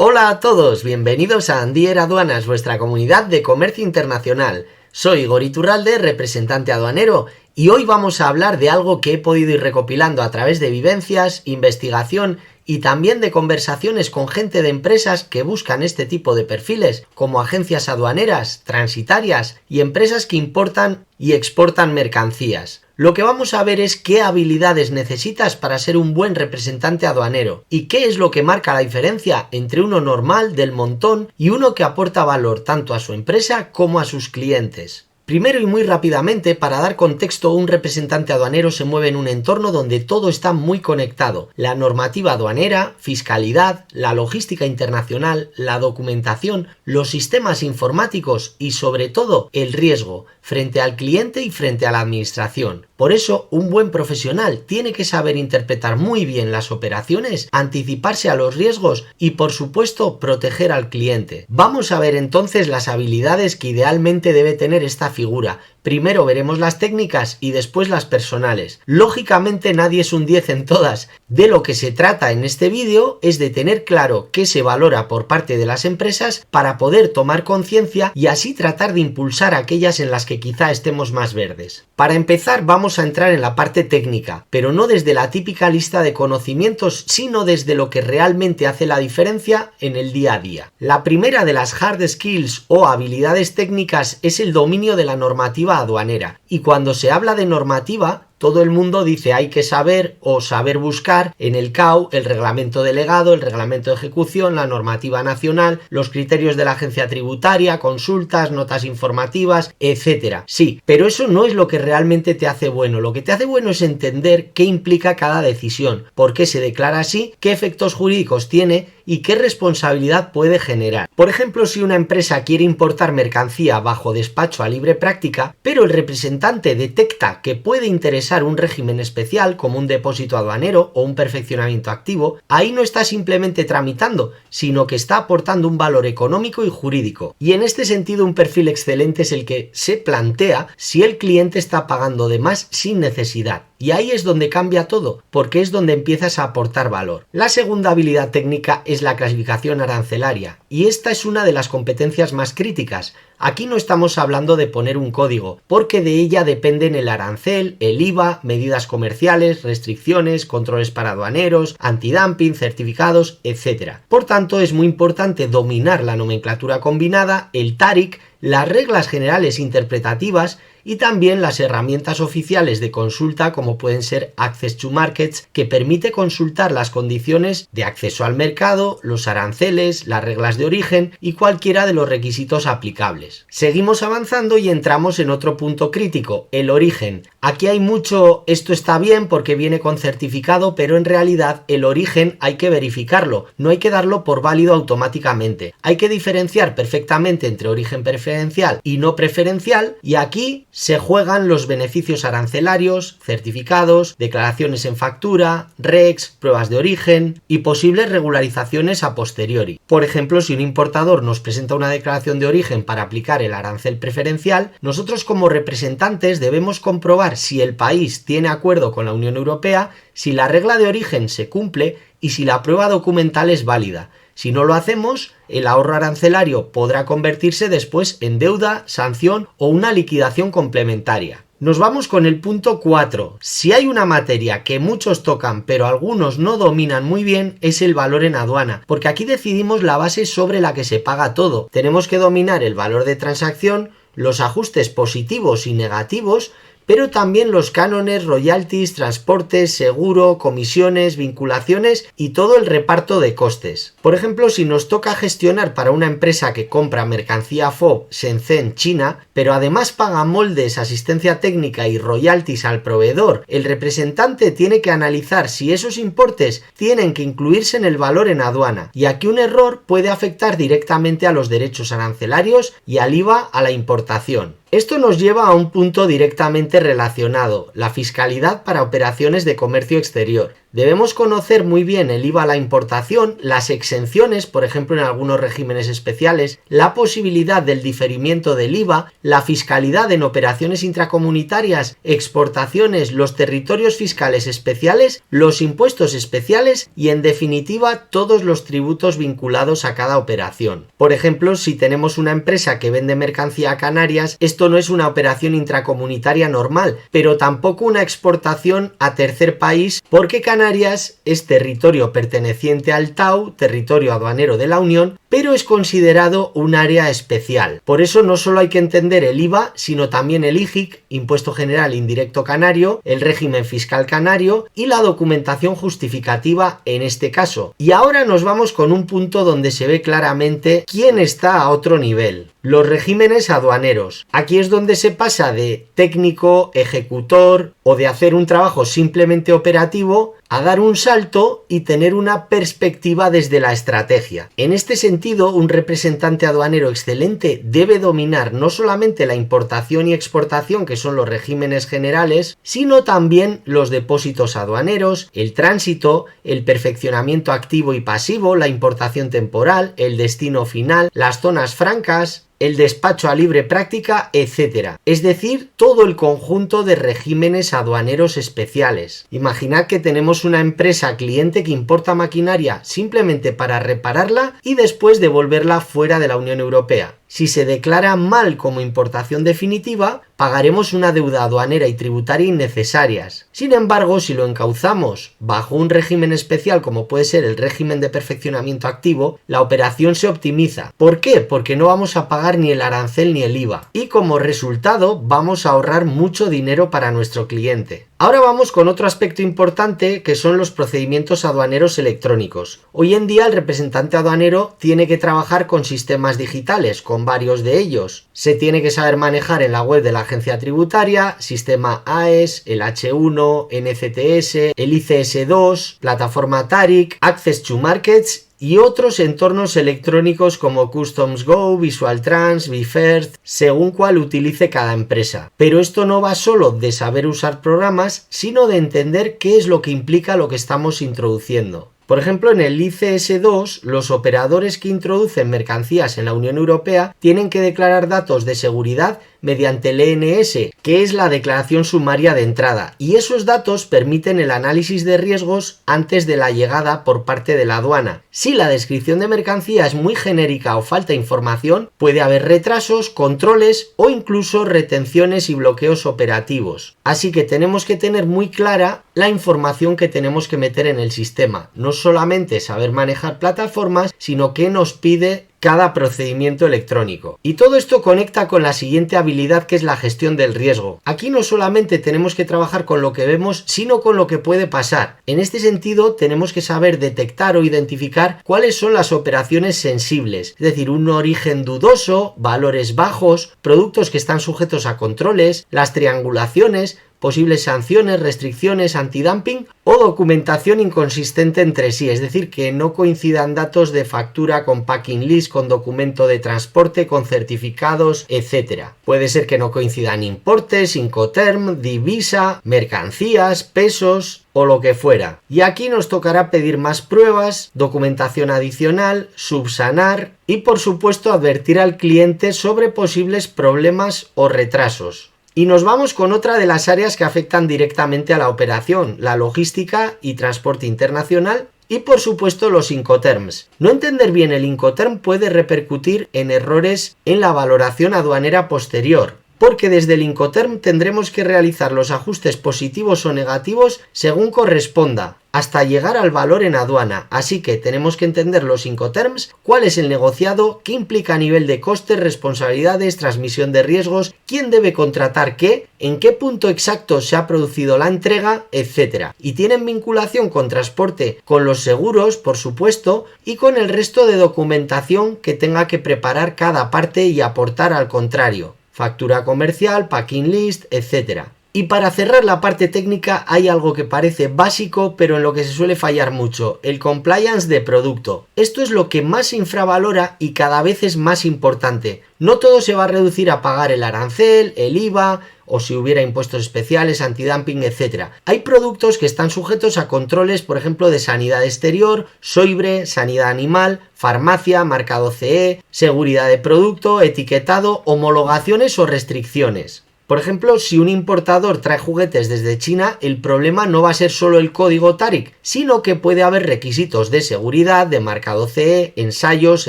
Hola a todos, bienvenidos a Andier Aduanas, vuestra comunidad de comercio internacional. Soy Igor Iturralde, representante aduanero, y hoy vamos a hablar de algo que he podido ir recopilando a través de vivencias, investigación y también de conversaciones con gente de empresas que buscan este tipo de perfiles, como agencias aduaneras, transitarias y empresas que importan y exportan mercancías. Lo que vamos a ver es qué habilidades necesitas para ser un buen representante aduanero y qué es lo que marca la diferencia entre uno normal, del montón, y uno que aporta valor tanto a su empresa como a sus clientes. Primero y muy rápidamente, para dar contexto, un representante aduanero se mueve en un entorno donde todo está muy conectado. La normativa aduanera, fiscalidad, la logística internacional, la documentación, los sistemas informáticos y sobre todo el riesgo frente al cliente y frente a la administración. Por eso, un buen profesional tiene que saber interpretar muy bien las operaciones, anticiparse a los riesgos y, por supuesto, proteger al cliente. Vamos a ver entonces las habilidades que idealmente debe tener esta figura. Primero veremos las técnicas y después las personales. Lógicamente nadie es un 10 en todas. De lo que se trata en este vídeo es de tener claro qué se valora por parte de las empresas para poder tomar conciencia y así tratar de impulsar aquellas en las que quizá estemos más verdes. Para empezar vamos a entrar en la parte técnica, pero no desde la típica lista de conocimientos, sino desde lo que realmente hace la diferencia en el día a día. La primera de las hard skills o habilidades técnicas es el dominio de la normativa aduanera. Y cuando se habla de normativa, todo el mundo dice hay que saber o saber buscar en el CAU el reglamento delegado, el reglamento de ejecución, la normativa nacional, los criterios de la agencia tributaria, consultas, notas informativas, etc. Sí, pero eso no es lo que realmente te hace bueno. Lo que te hace bueno es entender qué implica cada decisión, por qué se declara así, qué efectos jurídicos tiene y qué responsabilidad puede generar. Por ejemplo, si una empresa quiere importar mercancía bajo despacho a libre práctica, pero el representante detecta que puede interesar un régimen especial como un depósito aduanero o un perfeccionamiento activo, ahí no está simplemente tramitando, sino que está aportando un valor económico y jurídico. Y en este sentido un perfil excelente es el que se plantea si el cliente está pagando de más sin necesidad. Y ahí es donde cambia todo, porque es donde empiezas a aportar valor. La segunda habilidad técnica es la clasificación arancelaria, y esta es una de las competencias más críticas. Aquí no estamos hablando de poner un código, porque de ella dependen el arancel, el IVA, medidas comerciales, restricciones, controles para aduaneros, antidumping, certificados, etc. Por tanto, es muy importante dominar la nomenclatura combinada, el TARIC, las reglas generales interpretativas y también las herramientas oficiales de consulta como pueden ser Access to Markets, que permite consultar las condiciones de acceso al mercado, los aranceles, las reglas de origen y cualquiera de los requisitos aplicables. Seguimos avanzando y entramos en otro punto crítico, el origen. Aquí hay mucho, esto está bien porque viene con certificado, pero en realidad el origen hay que verificarlo, no hay que darlo por válido automáticamente. Hay que diferenciar perfectamente entre origen preferencial y no preferencial, y aquí se juegan los beneficios arancelarios, certificados, declaraciones en factura, RECs, pruebas de origen y posibles regularizaciones a posteriori. Por ejemplo, si un importador nos presenta una declaración de origen para aplicar el arancel preferencial, nosotros como representantes debemos comprobar si el país tiene acuerdo con la Unión Europea, si la regla de origen se cumple y si la prueba documental es válida. Si no lo hacemos, el ahorro arancelario podrá convertirse después en deuda, sanción o una liquidación complementaria. Nos vamos con el punto 4. Si hay una materia que muchos tocan pero algunos no dominan muy bien, es el valor en aduana, porque aquí decidimos la base sobre la que se paga todo. Tenemos que dominar el valor de transacción, los ajustes positivos y negativos, pero también los cánones, royalties, transportes, seguro, comisiones, vinculaciones y todo el reparto de costes. Por ejemplo, si nos toca gestionar para una empresa que compra mercancía FOB Shenzhen, China, pero además paga moldes, asistencia técnica y royalties al proveedor, el representante tiene que analizar si esos importes tienen que incluirse en el valor en aduana, y aquí un error puede afectar directamente a los derechos arancelarios y al IVA a la importación. Esto nos lleva a un punto directamente íntimamente relacionado, la fiscalidad para operaciones de comercio exterior. Debemos conocer muy bien el IVA a la importación, las exenciones, por ejemplo en algunos regímenes especiales, la posibilidad del diferimiento del IVA, la fiscalidad en operaciones intracomunitarias, exportaciones, los territorios fiscales especiales, los impuestos especiales y en definitiva todos los tributos vinculados a cada operación. Por ejemplo, si tenemos una empresa que vende mercancía a Canarias, esto no es una operación intracomunitaria normal, pero tampoco una exportación a tercer país porque Canarias es territorio perteneciente al TAU, territorio aduanero de la Unión, pero es considerado un área especial. Por eso no solo hay que entender el IVA, sino también el IGIC, Impuesto General Indirecto Canario, el régimen fiscal canario y la documentación justificativa en este caso. Y ahora nos vamos con un punto donde se ve claramente quién está a otro nivel. Los regímenes aduaneros. Aquí es donde se pasa de técnico, ejecutor o de hacer un trabajo simplemente operativo a dar un salto y tener una perspectiva desde la estrategia. En este sentido, un representante aduanero excelente debe dominar no solamente la importación y exportación, que son los regímenes generales, sino también los depósitos aduaneros, el tránsito, el perfeccionamiento activo y pasivo, la importación temporal, el destino final, las zonas francas, el despacho a libre práctica, etc. Es decir, todo el conjunto de regímenes aduaneros especiales. Imaginad que tenemos una empresa cliente que importa maquinaria simplemente para repararla y después devolverla fuera de la Unión Europea. Si se declara mal como importación definitiva, pagaremos una deuda aduanera y tributaria innecesarias. Sin embargo, si lo encauzamos bajo un régimen especial como puede ser el régimen de perfeccionamiento activo, la operación se optimiza. ¿Por qué? Porque no vamos a pagar ni el arancel ni el IVA. Y como resultado, vamos a ahorrar mucho dinero para nuestro cliente. Ahora vamos con otro aspecto importante que son los procedimientos aduaneros electrónicos. Hoy en día el representante aduanero tiene que trabajar con sistemas digitales, con varios de ellos. Se tiene que saber manejar en la web de la agencia tributaria, sistema AES, el H1, NCTS, el ICS2, plataforma TARIC, Access to Markets y otros entornos electrónicos como Customs Go, Visual Trans, BeFirst, según cuál utilice cada empresa. Pero esto no va solo de saber usar programas, sino de entender qué es lo que implica lo que estamos introduciendo. Por ejemplo, en el ICS2, los operadores que introducen mercancías en la Unión Europea tienen que declarar datos de seguridad mediante el ENS, que es la declaración sumaria de entrada, y esos datos permiten el análisis de riesgos antes de la llegada por parte de la aduana. Si la descripción de mercancía es muy genérica o falta información, puede haber retrasos, controles o incluso retenciones y bloqueos operativos. Así que tenemos que tener muy clara la información que tenemos que meter en el sistema, no solamente saber manejar plataformas, sino qué nos pide cada procedimiento electrónico. Y todo esto conecta con la siguiente habilidad, que es la gestión del riesgo. Aquí no solamente tenemos que trabajar con lo que vemos, sino con lo que puede pasar. En este sentido, tenemos que saber detectar o identificar cuáles son las operaciones sensibles, es decir, un origen dudoso, valores bajos, productos que están sujetos a controles, las triangulaciones, posibles sanciones, restricciones, antidumping o documentación inconsistente entre sí, es decir, que no coincidan datos de factura con packing list, con documento de transporte, con certificados, etc. Puede ser que no coincidan importes, Incoterm, divisa, mercancías, pesos o lo que fuera. Y aquí nos tocará pedir más pruebas, documentación adicional, subsanar y por supuesto advertir al cliente sobre posibles problemas o retrasos. Y nos vamos con otra de las áreas que afectan directamente a la operación, la logística y transporte internacional y por supuesto los Incoterms. No entender bien el Incoterm puede repercutir en errores en la valoración aduanera posterior, porque desde el Incoterm tendremos que realizar los ajustes positivos o negativos según corresponda, hasta llegar al valor en aduana. Así que tenemos que entender los Incoterms, cuál es el negociado, qué implica a nivel de costes, responsabilidades, transmisión de riesgos, quién debe contratar qué, en qué punto exacto se ha producido la entrega, etc. Y tienen vinculación con transporte, con los seguros, por supuesto, y con el resto de documentación que tenga que preparar cada parte y aportar al contrario. Factura comercial, packing list, etc. Y para cerrar la parte técnica hay algo que parece básico pero en lo que se suele fallar mucho, el compliance de producto. Esto es lo que más se infravalora y cada vez es más importante. No todo se va a reducir a pagar el arancel, el IVA o si hubiera impuestos especiales, antidumping, etc. Hay productos que están sujetos a controles, por ejemplo, de sanidad exterior, SOIBRE, sanidad animal, farmacia, marcado CE, seguridad de producto, etiquetado, homologaciones o restricciones. Por ejemplo, si un importador trae juguetes desde China, el problema no va a ser solo el código TARIC, sino que puede haber requisitos de seguridad, de marcado CE, ensayos,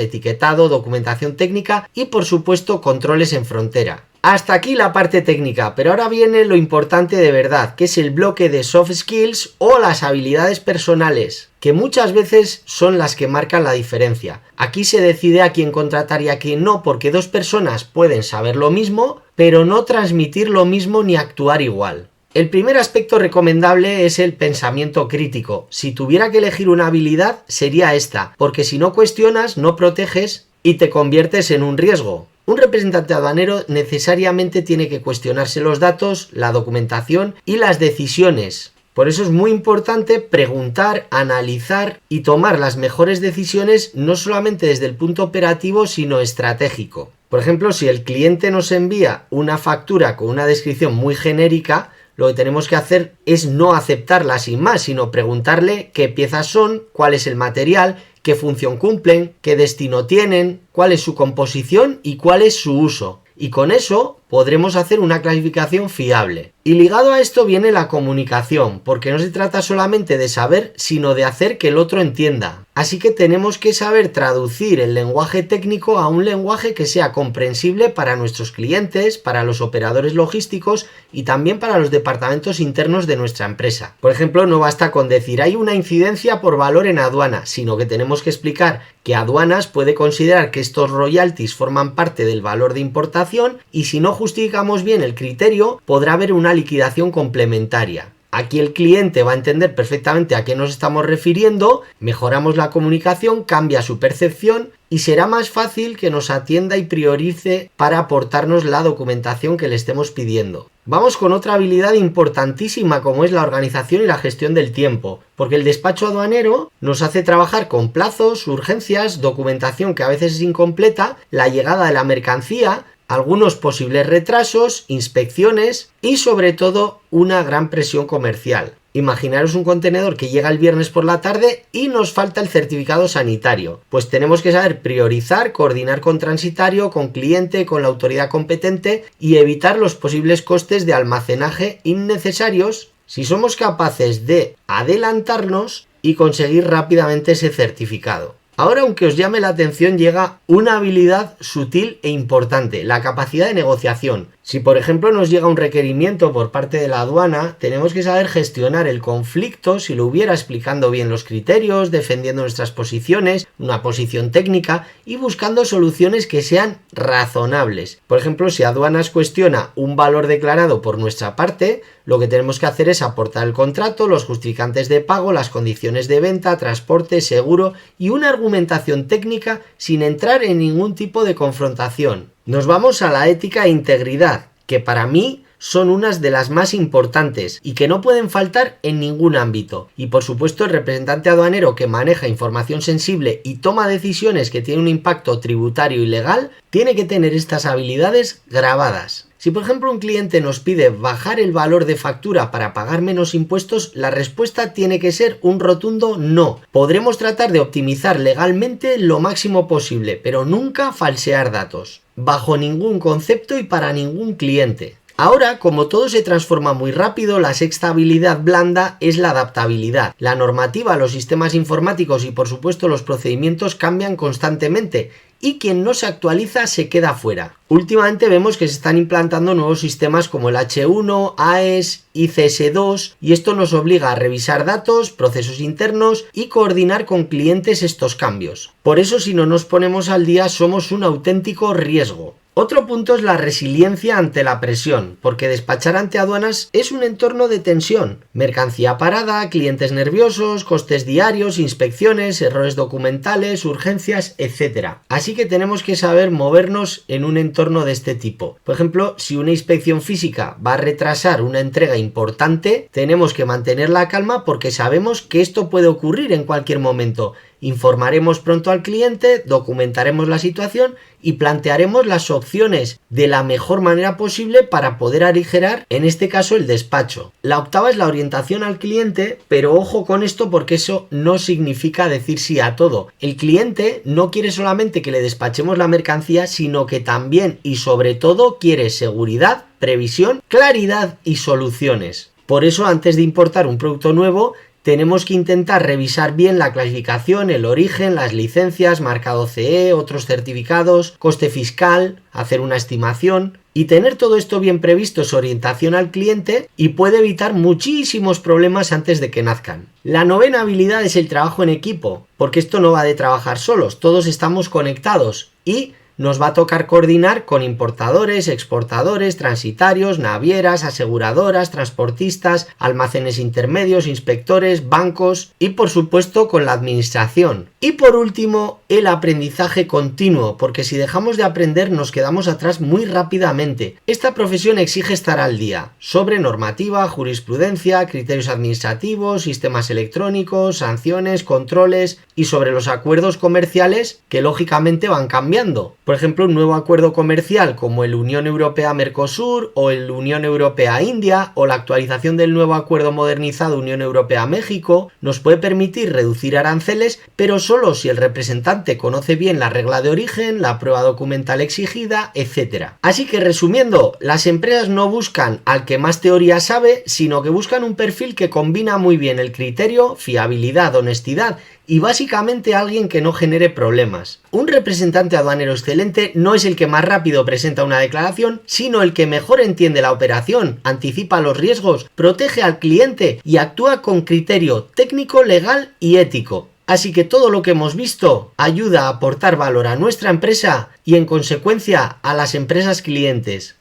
etiquetado, documentación técnica y por supuesto controles en frontera. Hasta aquí la parte técnica, pero ahora viene lo importante de verdad, que es el bloque de soft skills o las habilidades personales, que muchas veces son las que marcan la diferencia. Aquí se decide a quién contratar y a quién no, porque dos personas pueden saber lo mismo, pero no transmitir lo mismo ni actuar igual. El primer aspecto recomendable es el pensamiento crítico. Si tuviera que elegir una habilidad, sería esta, porque si no cuestionas, no proteges y te conviertes en un riesgo. Un representante aduanero necesariamente tiene que cuestionarse los datos, la documentación y las decisiones. Por eso es muy importante preguntar, analizar y tomar las mejores decisiones no solamente desde el punto operativo sino estratégico. Por ejemplo, si el cliente nos envía una factura con una descripción muy genérica, lo que tenemos que hacer es no aceptarla sin más, sino preguntarle qué piezas son, cuál es el material, qué función cumplen, qué destino tienen, cuál es su composición y cuál es su uso. Y con eso podremos hacer una clasificación fiable. Y ligado a esto viene la comunicación, porque no se trata solamente de saber, sino de hacer que el otro entienda. Así que tenemos que saber traducir el lenguaje técnico a un lenguaje que sea comprensible para nuestros clientes, para los operadores logísticos y también para los departamentos internos de nuestra empresa. Por ejemplo, no basta con decir hay una incidencia por valor en aduana, sino que tenemos que explicar que aduanas puede considerar que estos royalties forman parte del valor de importación y si no justificamos bien el criterio, podrá haber una liquidación complementaria. Aquí el cliente va a entender perfectamente a qué nos estamos refiriendo, mejoramos la comunicación, cambia su percepción y será más fácil que nos atienda y priorice para aportarnos la documentación que le estemos pidiendo. Vamos con otra habilidad importantísima como es la organización y la gestión del tiempo, porque el despacho aduanero nos hace trabajar con plazos, urgencias, documentación que a veces es incompleta, la llegada de la mercancía, algunos posibles retrasos, inspecciones y sobre todo una gran presión comercial. Imaginaros un contenedor que llega el viernes por la tarde y nos falta el certificado sanitario. Pues tenemos que saber priorizar, coordinar con transitario, con cliente, con la autoridad competente y evitar los posibles costes de almacenaje innecesarios si somos capaces de adelantarnos y conseguir rápidamente ese certificado. Ahora, aunque os llame la atención, llega una habilidad sutil e importante, la capacidad de negociación. Si por ejemplo nos llega un requerimiento por parte de la aduana, tenemos que saber gestionar el conflicto si lo hubiera explicando bien los criterios, defendiendo nuestras posiciones, una posición técnica y buscando soluciones que sean razonables. Por ejemplo, si aduanas cuestiona un valor declarado por nuestra parte, lo que tenemos que hacer es aportar el contrato, los justificantes de pago, las condiciones de venta, transporte, seguro y una argumentación técnica sin entrar en ningún tipo de confrontación. Nos vamos a la ética e integridad, que para mí son unas de las más importantes y que no pueden faltar en ningún ámbito. Y por supuesto el representante aduanero que maneja información sensible y toma decisiones que tienen un impacto tributario y legal, tiene que tener estas habilidades grabadas. Si por ejemplo un cliente nos pide bajar el valor de factura para pagar menos impuestos, la respuesta tiene que ser un rotundo no. Podremos tratar de optimizar legalmente lo máximo posible, pero nunca falsear datos. Bajo ningún concepto y para ningún cliente. Ahora, como todo se transforma muy rápido, la sexta habilidad blanda es la adaptabilidad. La normativa, los sistemas informáticos y por supuesto los procedimientos cambian constantemente y quien no se actualiza se queda fuera. Últimamente vemos que se están implantando nuevos sistemas como el H1, AES, ICS2 y esto nos obliga a revisar datos, procesos internos y coordinar con clientes estos cambios. Por eso si no nos ponemos al día somos un auténtico riesgo. Otro punto es la resiliencia ante la presión, porque despachar ante aduanas es un entorno de tensión. Mercancía parada, clientes nerviosos, costes diarios, inspecciones, errores documentales, urgencias, etc. Así que tenemos que saber movernos en un entorno de este tipo. Por ejemplo, si una inspección física va a retrasar una entrega importante, tenemos que mantener la calma porque sabemos que esto puede ocurrir en cualquier momento. Informaremos pronto al cliente, documentaremos la situación y plantearemos las opciones de la mejor manera posible para poder aligerar, en este caso, el despacho. La octava es la orientación al cliente, pero ojo con esto porque eso no significa decir sí a todo. El cliente no quiere solamente que le despachemos la mercancía, sino que también y sobre todo quiere seguridad, previsión, claridad y soluciones. Por eso, antes de importar un producto nuevo, tenemos que intentar revisar bien la clasificación, el origen, las licencias, marcado CE, otros certificados, coste fiscal, hacer una estimación y tener todo esto bien previsto es orientación al cliente y puede evitar muchísimos problemas antes de que nazcan. La novena habilidad es el trabajo en equipo, porque esto no va de trabajar solos, todos estamos conectados y nos va a tocar coordinar con importadores, exportadores, transitarios, navieras, aseguradoras, transportistas, almacenes intermedios, inspectores, bancos y por supuesto con la administración. Y por último, el aprendizaje continuo, porque si dejamos de aprender nos quedamos atrás muy rápidamente. Esta profesión exige estar al día sobre normativa, jurisprudencia, criterios administrativos, sistemas electrónicos, sanciones, controles y sobre los acuerdos comerciales que lógicamente van cambiando. Por ejemplo, un nuevo acuerdo comercial como el Unión Europea-Mercosur o el Unión Europea-India o la actualización del nuevo acuerdo modernizado Unión Europea-México nos puede permitir reducir aranceles, pero solo si el representante conoce bien la regla de origen, la prueba documental exigida, etc. Así que resumiendo, las empresas no buscan al que más teoría sabe, sino que buscan un perfil que combina muy bien el criterio, fiabilidad, honestidad y básicamente alguien que no genere problemas. Un representante aduanero excelente no es el que más rápido presenta una declaración, sino el que mejor entiende la operación, anticipa los riesgos, protege al cliente y actúa con criterio técnico, legal y ético. Así que todo lo que hemos visto ayuda a aportar valor a nuestra empresa y en consecuencia a las empresas clientes.